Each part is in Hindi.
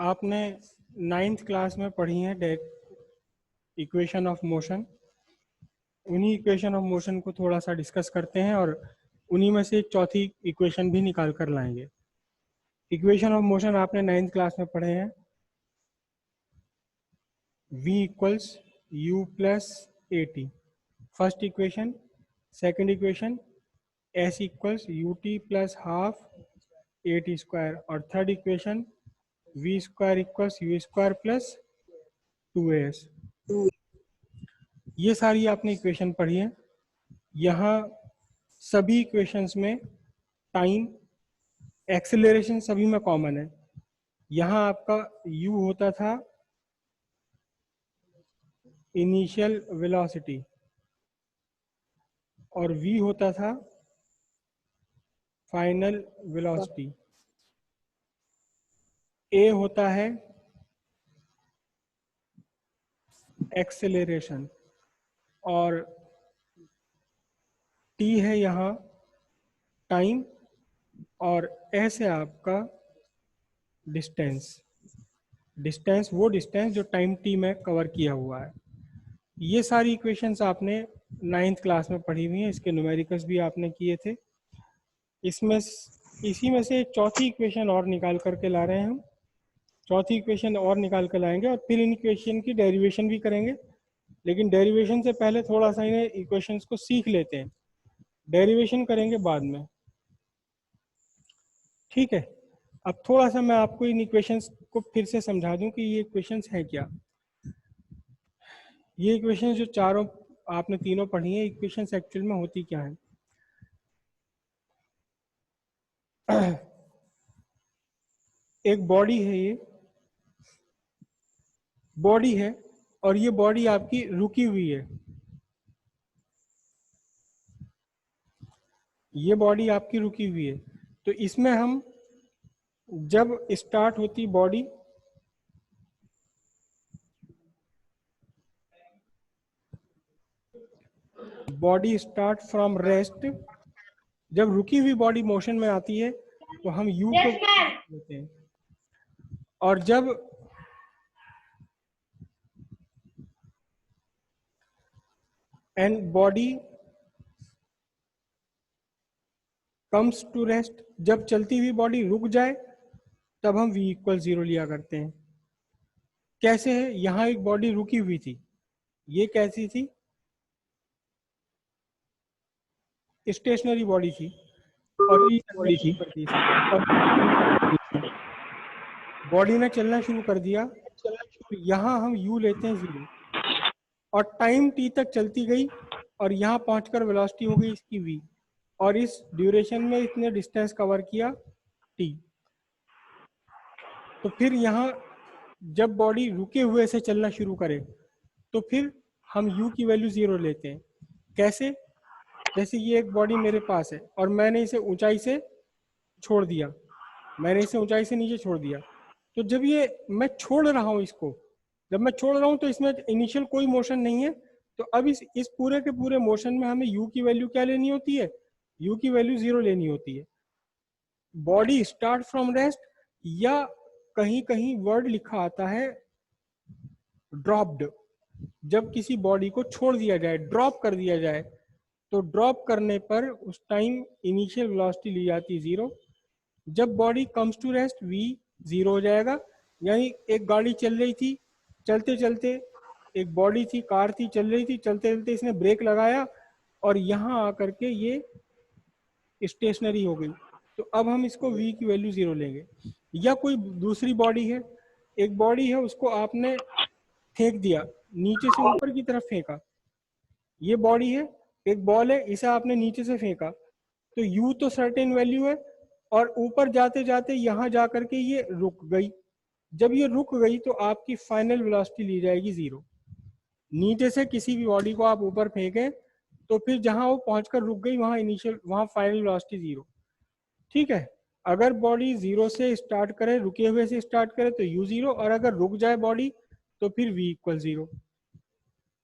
आपने 9th क्लास में पढ़ी है इक्वेशन ऑफ मोशन। उन्हीं इक्वेशन ऑफ मोशन को थोड़ा सा डिस्कस करते हैं और उन्हीं में से एक चौथी इक्वेशन भी निकाल कर लाएंगे। इक्वेशन ऑफ मोशन आपने 9th क्लास में पढ़े हैं। v equals u plus A T, first equation. Second equation s equals U T plus half A T square. और third equation v square equals U square plus 2as। ये सारी आपने इक्वेशन पढ़ी है। यहाँ सभी इक्वेशंस में टाइम, एक्सेलरेशन सभी में कॉमन है। यहाँ आपका u होता था इनिशियल वेलोसिटी और v होता था फाइनल वेलोसिटी। a होता है एक्सेलरेशन और t है यहाँ टाइम और s है आपका डिस्टेंस। डिस्टेंस वो डिस्टेंस जो टाइम t में कवर किया हुआ है। ये सारी इक्वेशंस आपने 9th क्लास में पढ़ी हुई हैं। इसके न्यूमेरिकल्स भी आपने किए थे। इसमें इसी में से चौथी इक्वेशन और निकाल करके ला रहे हैं हम। चौथी इक्वेशन और निकाल कर लाएंगे और फिर इन इक्वेशन की डेरिवेशन भी करेंगे। लेकिन डेरिवेशन से पहले थोड़ा सा इन्हें इक्वेशंस को सीख लेते हैं, डेरिवेशन करेंगे बाद में। ठीक है, अब थोड़ा सा मैं आपको इन इक्वेशंस को फिर से समझा दूं कि ये इक्वेशंस हैं क्या। ये इक्वेशंस जो चारों आपने तीनों पढ़ी हैं, इक्वेशंस एक्चुअल में होती क्या है। एक बॉडी है, ये बॉडी है और ये बॉडी आपकी रुकी हुई है। ये बॉडी आपकी रुकी हुई है, तो इसमें हम जब स्टार्ट होती body, body start from rest, जब रुकी हुई बॉडी मोशन में आती है तो हम यू को लेते हैं। और जब and body comes to rest, जब चलती हुई बॉडी रुक जाए तब हम v इक्वल 0 लिया करते हैं। कैसे है, यहाँ एक बॉडी रुकी हुई थी, ये कैसी थी, स्टेशनरी बॉडी थी और बॉडी ने चलना शुरू कर दिया। तो यहाँ हम u लेते हैं 0 और टाइम t तक चलती गई और यहाँ पहुंचकर वेलोसिटी हो गई इसकी v और इस ड्यूरेशन में इसने डिस्टेंस कवर किया t। तो फिर यहाँ जब बॉडी रुके हुए से चलना शुरू करे तो फिर हम u की वैल्यू 0 लेते हैं। कैसे, जैसे ये एक बॉडी मेरे पास है और मैंने इसे ऊंचाई से छोड़ दिया, मैंने इसे ऊंचाई से नीचे छोड़ दिया। तो जब ये मैं छोड़ रहा हूँ इसको, जब मैं छोड़ रहा हूँ तो इसमें इनिशियल कोई मोशन नहीं है। तो अब इस पूरे के पूरे मोशन में हमें u की वैल्यू क्या लेनी होती है, u की वैल्यू 0 लेनी होती है। बॉडी स्टार्ट फ्रॉम रेस्ट, या कहीं कहीं वर्ड लिखा आता है ड्रॉप्ड, जब किसी बॉडी को छोड़ दिया जाए, ड्रॉप कर दिया जाए, तो ड्रॉप करने पर उस टाइम इनिशियल वेलोसिटी ली जाती है 0। जब body comes to rest v 0 हो जाएगा। यानी एक गाड़ी चल रही थी, चलते चलते एक बॉडी थी, कार थी, चल रही थी, चलते चलते इसने ब्रेक लगाया और यहाँ आकर के ये स्टेशनरी हो गई। तो अब हम इसको v की वैल्यू 0 लेंगे। या कोई दूसरी बॉडी है, एक बॉडी है, उसको आपने फेंक दिया, नीचे से ऊपर की तरफ फेंका। ये बॉडी है, एक बॉल है, इसे आपने नीचे से फेंका, तो u तो सर्टेन वैल्यू है और ऊपर जाते जाते यहाँ जा करके ये रुक गई। जब ये रुक गई तो आपकी फाइनल वेलोसिटी ली जाएगी 0। नीचे से किसी भी बॉडी को आप ऊपर फेंकें तो फिर जहां वो पहुंचकर रुक गई वहां इनिशियल, वहां फाइनल वेलोसिटी 0। ठीक है, अगर बॉडी 0 से स्टार्ट करे, रुके हुए से स्टार्ट करे तो u 0, और अगर रुक जाए बॉडी तो फिर v इक्वल 0।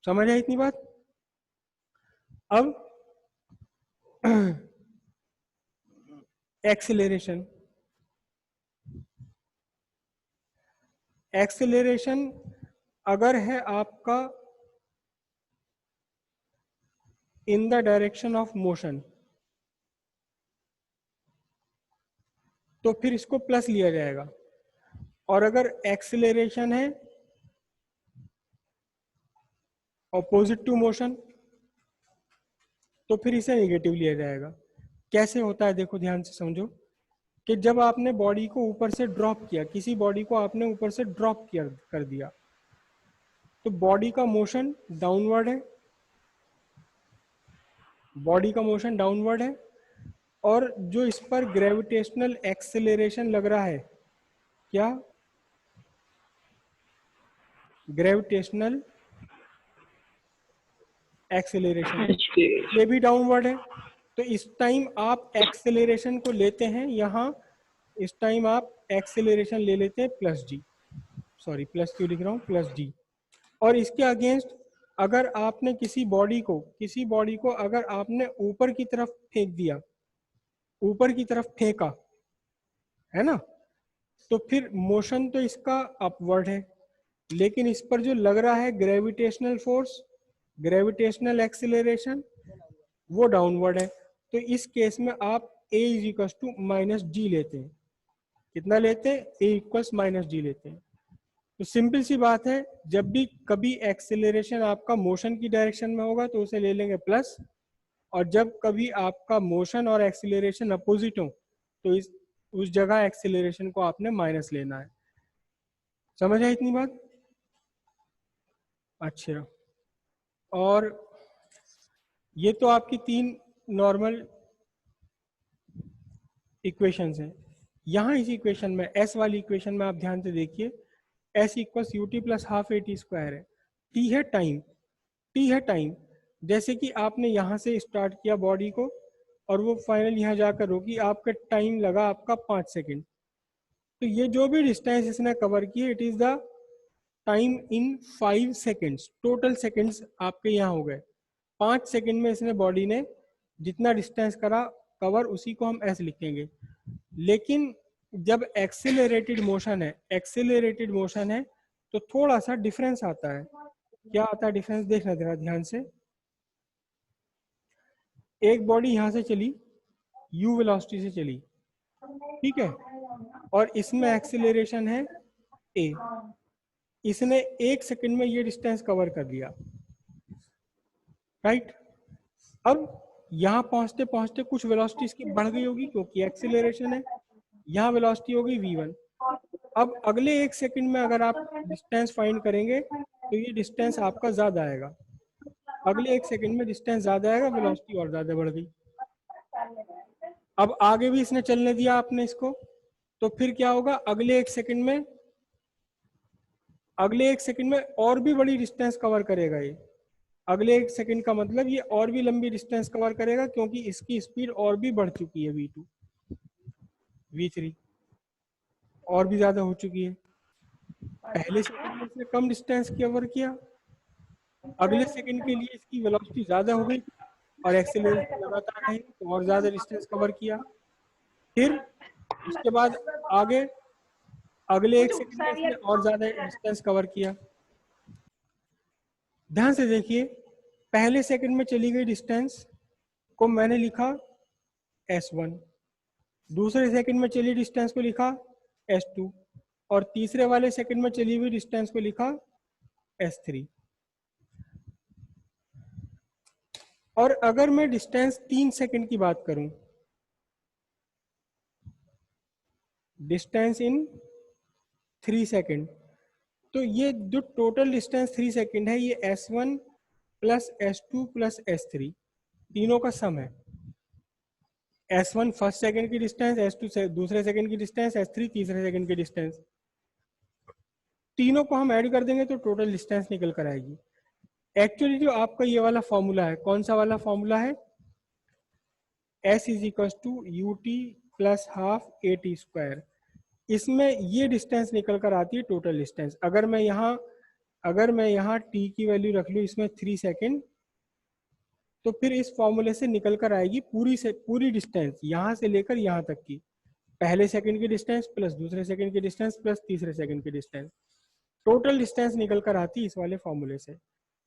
समझ आए इतनी बात। अब एक्सेलरेशन, एक्सेलरेशन अगर है आपका in the direction of motion तो फिर इसको प्लस लिया जाएगा, और अगर एक्सेलरेशन है ऑपोजिट टू मोशन तो फिर इसे नेगेटिव लिया जाएगा। कैसे होता है देखो ध्यान से समझो कि जब आपने बॉडी को ऊपर से ड्रॉप किया, किसी बॉडी को आपने ऊपर से ड्रॉप किया कर दिया, तो बॉडी का मोशन डाउनवर्ड है, बॉडी का मोशन डाउनवर्ड है, और जो इस पर ग्रेविटेशनल एक्सेलरेशन लग रहा है, क्या ग्रेविटेशनल एक्सेलरेशन, ये भी डाउनवर्ड है। तो इस टाइम आप एक्सेलरेशन को लेते हैं यहाँ, इस टाइम आप एक्सेलरेशन ले लेते हैं प्लस जी, सॉरी प्लस क्यों लिख रहा हूँ, प्लस जी। और इसके अगेंस्ट अगर आपने किसी बॉडी को अगर आपने ऊपर की तरफ फेंक दिया, ऊपर की तरफ फेंका है ना, तो फिर मोशन तो इसका अपवर्ड है, लेकिन इस पर जो लग रहा है ग्रेविटेशनल फोर्स, ग्रेविटेशनल एक्सेलरेशन, वो डाउनवर्ड है। तो इस केस में आप a is equal to minus G लेते हैं। कितना लेते हैं? a इक्वल्स माइनस जी लेते हैं। तो सिंपल सी बात है, जब भी कभी एक्सेलरेशन आपका मोशन की डायरेक्शन में होगा तो उसे ले लेंगे प्लस, और जब कभी आपका मोशन और एक्सेलरेशन अपोजिट हो तो उस जगह एक्सेलरेशन को आपने माइनस लेना है। समझ आई इतनी बात? अच्छा, और ये तो आपकी 3 नॉर्मल इक्वेशंस हैं। यहाँ इस इक्वेशन में, एस वाली इक्वेशन में आप ध्यान से देखिए, S equals U T plus half A T square है। टी है टाइम, टी है टाइम। जैसे कि आपने यहाँ से स्टार्ट किया बॉडी को और वो फाइनल यहाँ जाकर रोकी, आपका टाइम लगा आपका 5 सेकेंड। तो ये जो भी डिस्टेंस इसने कवर की है, it is the time in 5 seconds. Total seconds आपके यहाँ हो गए 5 सेकेंड में। इसने बॉडी ने जितना डिस्टेंस करा कवर, उसी को हम एस लिखेंगे। लेकिन जब एक्सेलरेटेड मोशन है, एक्सेलरेटेड मोशन है तो थोड़ा सा डिफरेंस आता है। क्या आता है डिफरेंस? देखना जरा ध्यान से। एक बॉडी यहां से चली, u वेलोसिटी से चली, ठीक है, और इसमें एक्सेलरेशन है a। इसने 1 सेकंड में ये डिस्टेंस कवर कर लिया, राइट। अब यहाँ पहुंचते पहुंचते कुछ वेलोसिटी इसकी बढ़ गई होगी क्योंकि एक्सेलरेशन है, यहाँ वेलोसिटी होगी v1। अब अगले 1 सेकंड में अगर आप डिस्टेंस फाइंड करेंगे तो ये डिस्टेंस आपका ज्यादा आएगा। अगले 1 सेकंड में डिस्टेंस ज्यादा आएगा, वेलोसिटी और ज्यादा बढ़ गई। अब आगे भी इसने चलने दिया आपने इसको, तो फिर क्या होगा? अगले 1 सेकंड में, अगले 1 सेकंड में और भी बड़ी डिस्टेंस कवर करेगा ये। अगले 1 सेकंड का मतलब ये और भी लंबी डिस्टेंस कवर करेगा क्योंकि इसकी स्पीड और भी बढ़ चुकी है, v2 v3 और भी ज्यादा हो चुकी है। पहले सेकंड में इसने कम डिस्टेंस कवर किया, अगले सेकंड के लिए इसकी वेलोसिटी ज्यादा हो गई और एक्सेलरेशन लगातार रही तो और ज्यादा डिस्टेंस कवर किया। फिर उसके बाद आगे अगले 1 सेकंड में इसने और ज्यादा डिस्टेंस कवर किया। ध्यान से देखिए, पहले सेकंड में चली गई डिस्टेंस को मैंने लिखा s1, दूसरे सेकंड में चली डिस्टेंस को लिखा s2, और तीसरे वाले सेकंड में चली हुई डिस्टेंस को लिखा s3। और अगर मैं डिस्टेंस 3 सेकंड की बात करूं, डिस्टेंस इन 3 सेकंड, तो ये जो टोटल डिस्टेंस 3 सेकंड है ये s1 plus s2 plus s3 तीनों का सम है। s1 फर्स्ट सेकंड की डिस्टेंस, s2 दूसरे सेकंड की डिस्टेंस, s3 तीसरे सेकंड की डिस्टेंस, तीनों को हम ऐड कर देंगे तो टोटल डिस्टेंस निकल कर आएगी। एक्चुअली जो आपका ये वाला फॉर्मूला है, कौन सा वाला फॉर्मूला है? s is equal to u T plus half A T square. इसमें ये डिस्टेंस निकल कर आती है टोटल डिस्टेंस। अगर मैं यहाँ t की वैल्यू रख लूँ इसमें 3 सेकेंड, तो फिर इस फॉर्मूले से निकल कर आएगी पूरी डिस्टेंस यहाँ से लेकर यहाँ तक की। पहले सेकंड की डिस्टेंस प्लस दूसरे सेकंड की डिस्टेंस प्लस तीसरे सेकंड की डिस्टेंस। टोटल डिस्टेंस निकल कर आती इस वाले फॉर्मूले से।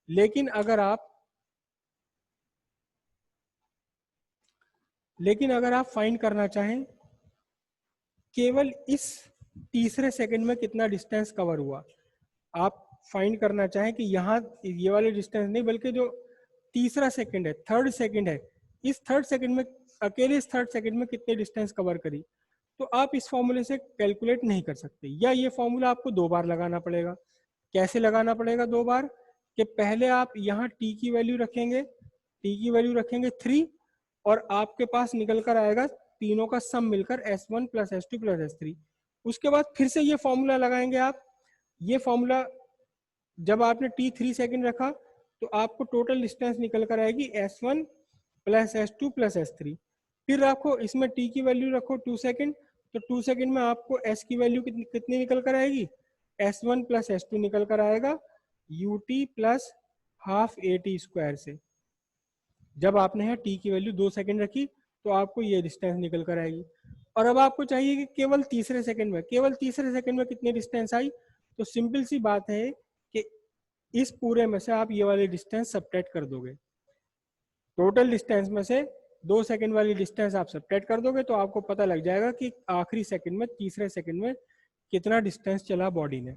लेकिन अगर आप फाइंड करना चाहें केवल इस तीसरे सेकंड में कितना डिस्टेंस कवर हुआ, आप फाइंड करना चाहें कि यहाँ ये वाले डिस्टेंस नहीं बल्कि जो तीसरा सेकंड है, थर्ड सेकंड है, इस थर्ड सेकंड में अकेले इस थर्ड सेकंड में कितने डिस्टेंस कवर करी, तो आप इस फॉर्मूले से कैलकुलेट नहीं कर सकते, या ये फॉर्मूला आपको 2 बार लगाना पड़ेगा। कैसे लगाना पड़ेगा 2 बार? कि पहले आप यहाँ t की वैल्यू रखेंगे, 3 और आपके पास निकल कर आएगा तीनों का सम मिलकर s1 plus s2 plus s3। उसके बाद फिर से ये फॉर्मूला लगाएंगे आप। ये फॉर्मूला जब आपने t3 सेकंड रखा तो आपको टोटल डिस्टेंस निकल कर आएगी s1 plus s2 plus s3। फिर आपको इसमें t की वैल्यू रखो 2 सेकंड, तो 2 सेकंड में आपको s की वैल्यू कितनी निकल कर आएगी, s1 प्लस s2 निकल कर आएगा ut plus half at square से। जब आपने यहाँ t की वैल्यू 2 सेकंड रखी तो आपको ये डिस्टेंस निकल कर आएगी। और अब आपको चाहिए कि केवल तीसरे सेकंड में कितनी डिस्टेंस आई, तो सिंपल सी बात है कि इस पूरे में से आप ये वाली डिस्टेंस सबट्रैक्ट कर दोगे। टोटल डिस्टेंस में से 2 सेकंड वाली डिस्टेंस आप सबट्रैक्ट कर दोगे तो आपको पता लग जाएगा कि आखिरी सेकंड में, तीसरे सेकंड में कितना डिस्टेंस चला बॉडी ने।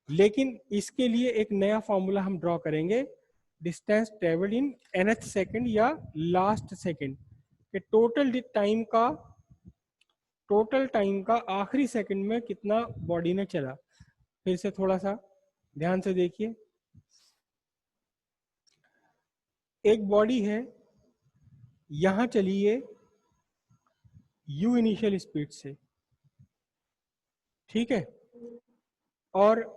लेकिन इसके लिए एक नया फॉर्मूला हम ड्रॉ करेंगे, distance travelled in nth second या लास्ट सेकंड, कि टोटल टाइम का आखिरी सेकंड में कितना बॉडी ने चला। फिर से थोड़ा सा ध्यान से देखिए, एक बॉडी है, यहां चलिए u इनिशियल स्पीड से, ठीक है, और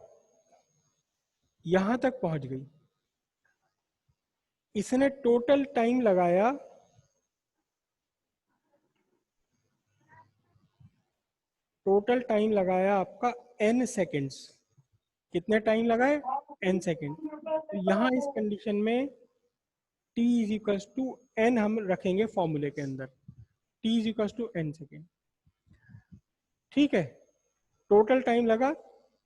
यहां तक पहुंच गई। इसने टोटल टाइम लगाया आपका n सेकेंड्स। कितने टाइम लगाए? n second. तो यहाँ इस कंडीशन में t is equals to n हम रखेंगे फॉर्मूले के अंदर, t is equals to n second, ठीक है। टोटल टाइम लगा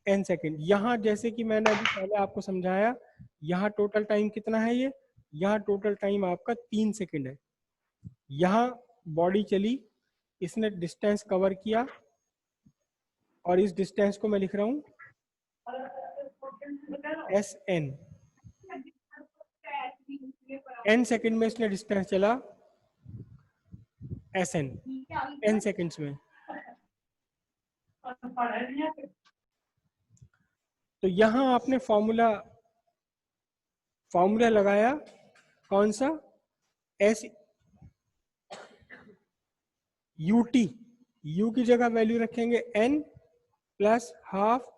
n सेकेंड। यहाँ जैसे कि मैंने अभी पहले आपको समझाया, यहाँ टोटल टाइम कितना है, यहाँ टोटल टाइम आपका 3 सेकेंड है। यहाँ बॉडी चली, इसने डिस्टेंस कवर किया, और इस डिस्टेंस को मैं लिख रहा हूं SN। n सेकंड में इसने डिस्टेंस चला SN, n सेकंड्स में। तो यहां आपने फॉर्मूला लगाया, कौन सा? S ut, u की जगह वैल्यू रखेंगे n plus half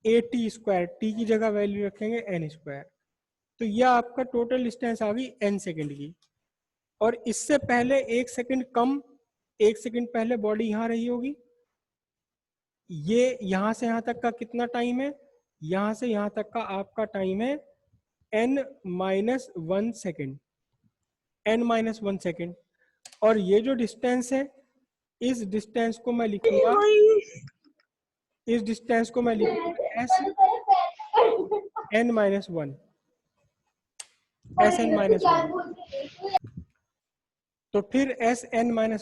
at square, t की जगह वैल्यू रखेंगे n स्क्वायर। तो यह आपका टोटल डिस्टेंस आ गई n सेकंड की। और इससे पहले 1 सेकंड कम, 1 सेकंड पहले बॉडी यहां रही होगी। ये यहां से यहां तक का कितना टाइम है? यहां से यहां तक का आपका टाइम है n-1 सेकेंड, n-1 सेकेंड। और ये जो डिस्टेंस है, इस डिस्टेंस को मैं लिखूंगा, s n-1, Sn-1। तो फिर Sn-1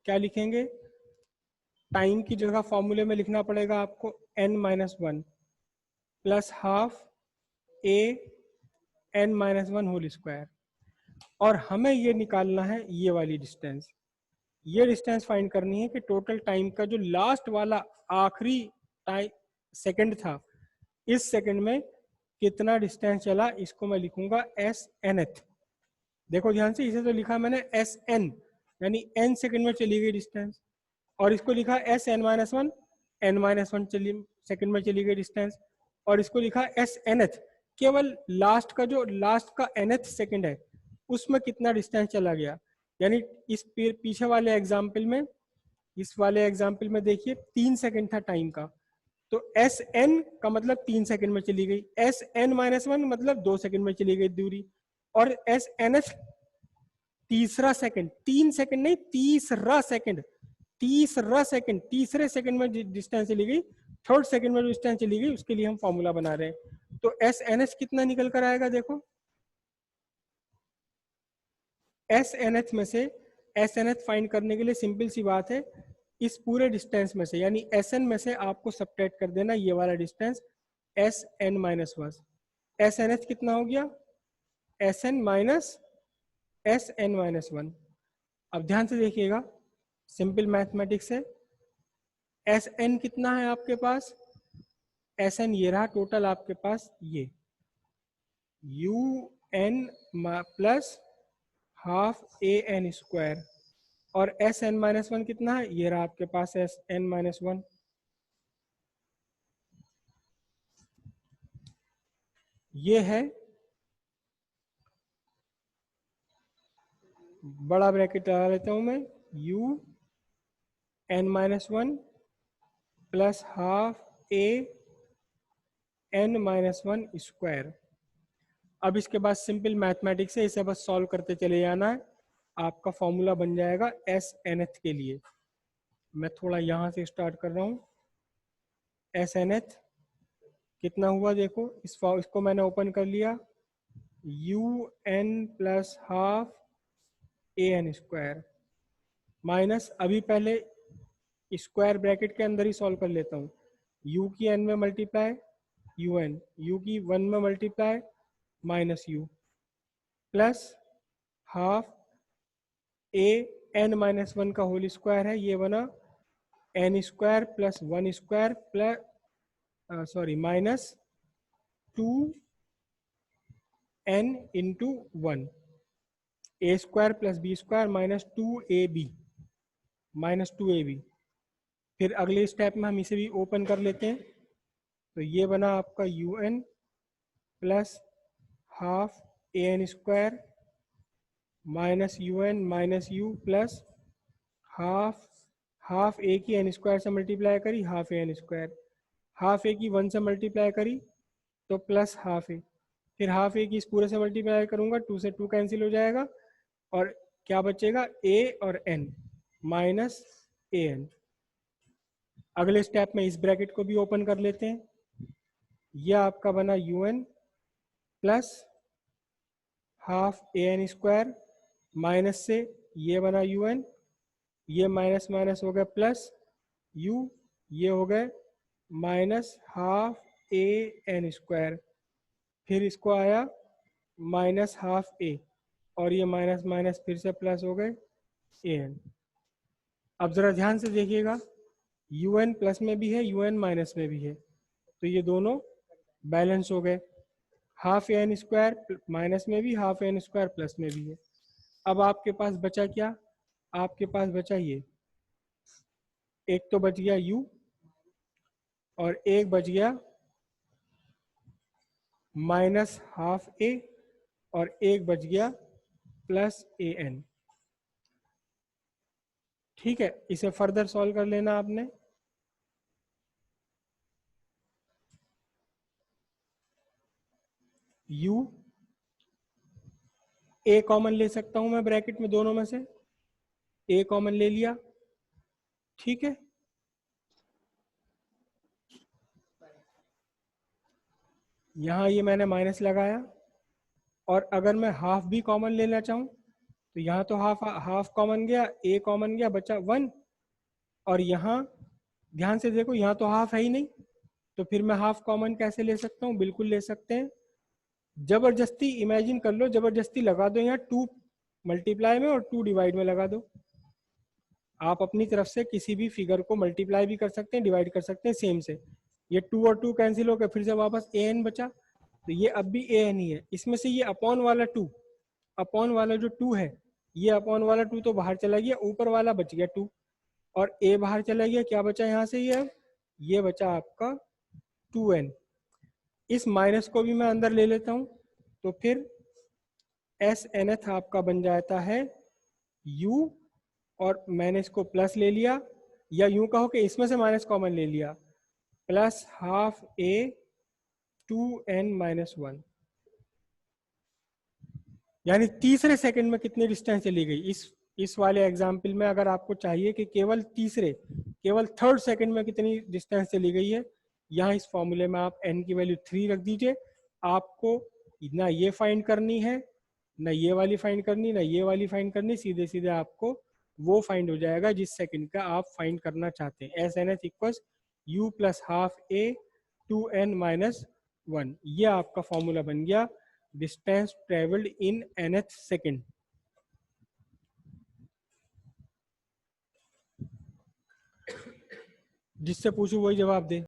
क्या लिखेंगे? टाइम की जगह फॉर्मूले में लिखना पड़ेगा आपको n-1 plus half a n-1 whole square. और हमें ये निकालना है ये वाली डिस्टेंस, ये डिस्टेंस फाइंड करनी है कि टोटल टाइम का जो लास्ट वाला आखिरी टाइम सेकंड था, इस सेकंड में कितना डिस्टेंस चला। इसको मैं लिखूंगा SNth। देखो ध्यान से, इसे तो लिखा मैंने SN, यानी n सेकंड में चली गई डिस्टेंस, और इसको लिखा Sn-1, n-1 सेकंड में चली गई डिस्टेंस, और इसको लिखा SNth, केवल लास्ट का nth सेकंड है उसमें कितना डिस्टेंस चला गया। यानी इस पीछे वाले एग्जाम्पल में, इस वाले एग्जाम्पल में देखिए 3 सेकंड था टाइम का, तो Sn का मतलब 3 सेकंड में चली गई, Sn-1 मतलब 2 सेकंड में चली गई दूरी, और Snth तीसरा सेकंड, 3 सेकंड नहीं, तीसरा सेकंड, तीसरे सेकंड में डिस्टेंस चली गई, थर्ड सेकंड में जो डिस्टेंस चली गई उसके लिए हम फॉर्मूला बना रहे हैं। तो एस एन एच कितना निकल कर आएगा, देखो एस एन एच में से एस एन एच फाइंड करने के लिए सिंपल सी बात है, इस पूरे डिस्टेंस में से यानी एस एन में से आपको सब्ट्रैक्ट कर देना ये वाला distance S N minus one. S N H कितना हो गया, S N minus S N minus one. अब ध्यान से देखिएगा, सिंपल मैथमेटिक्स है, एस एन कितना है आपके पास, एस एन ये रहा टोटल आपके पास, ये u N plus half A N square, और एस एन माइनस वन कितना है, ये रहा आपके पास एस एन माइनस वन। ये है बड़ा ब्रैकेट लगा लेता हूं मैं, u N minus one plus half ए एन माइनस वन स्क्वायर। अब इसके बाद सिंपल मैथमेटिक्स है, इसे बस सॉल्व करते चले जाना है, आपका फॉर्मूला बन जाएगा एस एन एच के लिए। मैं थोड़ा यहाँ से स्टार्ट कर रहा हूँ। एस एन एच कितना हुआ देखो, इसको मैंने ओपन कर लिया, u N plus half A N square minus, अभी पहले स्क्वायर ब्रैकेट के अंदर ही सॉल्व कर लेता हूँ, यू की एन में मल्टीप्लाई यू एन, यू की वन में multiply minus you plus half A n minus one का होल स्क्वायर है, ये बना n square plus one square plus sorry minus two n into one, a square plus b square minus two a b, minus two a b. फिर अगले स्टेप में हम इसे भी ओपन कर लेते हैं, तो ये बना आपका U N plus half A N square minus U N minus you plus half A की एन स्क्वायर से मल्टीप्लाई करी half A N square, half A की वन से मल्टीप्लाई करी तो प्लस हाफ ए, फिर हाफ ए की इस पूरे से मल्टीप्लाई करूंगा, टू से टू कैंसिल हो जाएगा और क्या बचेगा, ए और एन माइनस ए एन। अगले स्टेप में इस ब्रैकेट को भी ओपन कर लेते हैं, यह आपका बना u N plus half A N square minus से ये बना यू एन, ये माइनस माइनस हो गया प्लस यू, ये हो गए minus half A N square, फिर इसको आया माइनस हाफ ए और ये माइनस माइनस फिर से प्लस हो गए ए एन। अब जरा ध्यान से देखिएगा, यू एन प्लस में भी है यू एन माइनस में भी है, तो ये दोनों बैलेंस हो गए, half A N square minus में भी half A N square plus में भी है। अब आपके पास बचा क्या, आपके पास बचा ये, एक तो बच गया u और एक बच गया माइनस हाफ ए और एक बच गया प्लस ए एन। ठीक है, इसे फर्दर सॉल्व कर लेना आपने। u a कॉमन ले सकता हूं मैं ब्रैकेट में, दोनों में से a कॉमन ले लिया, ठीक है, यहाँ ये मैंने माइनस लगाया, और अगर मैं हाफ भी कॉमन लेना चाहूँ तो यहाँ तो हाफ कॉमन गया, a कॉमन गया, बचा वन, और यहाँ ध्यान से देखो यहाँ तो हाफ है ही नहीं, तो फिर मैं हाफ कॉमन कैसे ले सकता हूँ, बिल्कुल ले सकते हैं, जबरदस्ती इमेजिन कर लो, जबरदस्ती लगा दो यहाँ, टू मल्टीप्लाई में और टू डिवाइड में लगा दो। आप अपनी तरफ से किसी भी फिगर को मल्टीप्लाई भी कर सकते हैं, डिवाइड कर सकते हैं सेम से, ये टू और टू कैंसिल हो गए, फिर से वापस ए एन बचा, तो ये अब भी ए एन ही है, इसमें से ये अपॉन वाला टू, अपॉन वाला जो टू है, ये अपॉन वाला टू तो बाहर चला गया, ऊपर वाला बच गया टू, और ए बाहर चला गया, क्या बचा यहाँ से, ये बचा आपका टू एन। इस माइनस को भी मैं अंदर ले लेता हूँ, तो फिर एस एन एथ आपका बन जाता है u, और मैंने इसको प्लस ले लिया, या यूं कहो कि इसमें से माइनस कॉमन ले लिया, plus half a two n minus one. यानी तीसरे सेकंड में कितनी डिस्टेंस चली गई, इस इस वाले एग्जाम्पल में अगर आपको चाहिए कि केवल थर्ड सेकंड में कितनी डिस्टेंस चली गई है, यहाँ इस फॉर्मूले में आप n की वैल्यू 3 रख दीजिए। आपको ना ये फाइंड करनी है, ना ये वाली फाइंड करनी, ना ये वाली फाइंड करनी, सीधे सीधे आपको वो फाइंड हो जाएगा जिस सेकंड का आप फाइंड करना चाहते हैं। S N h equals u plus half a two n minus 1। ये आपका फॉर्मूला बन गया distance travelled in nth second. जिससे पूछूं वही जवाब दे।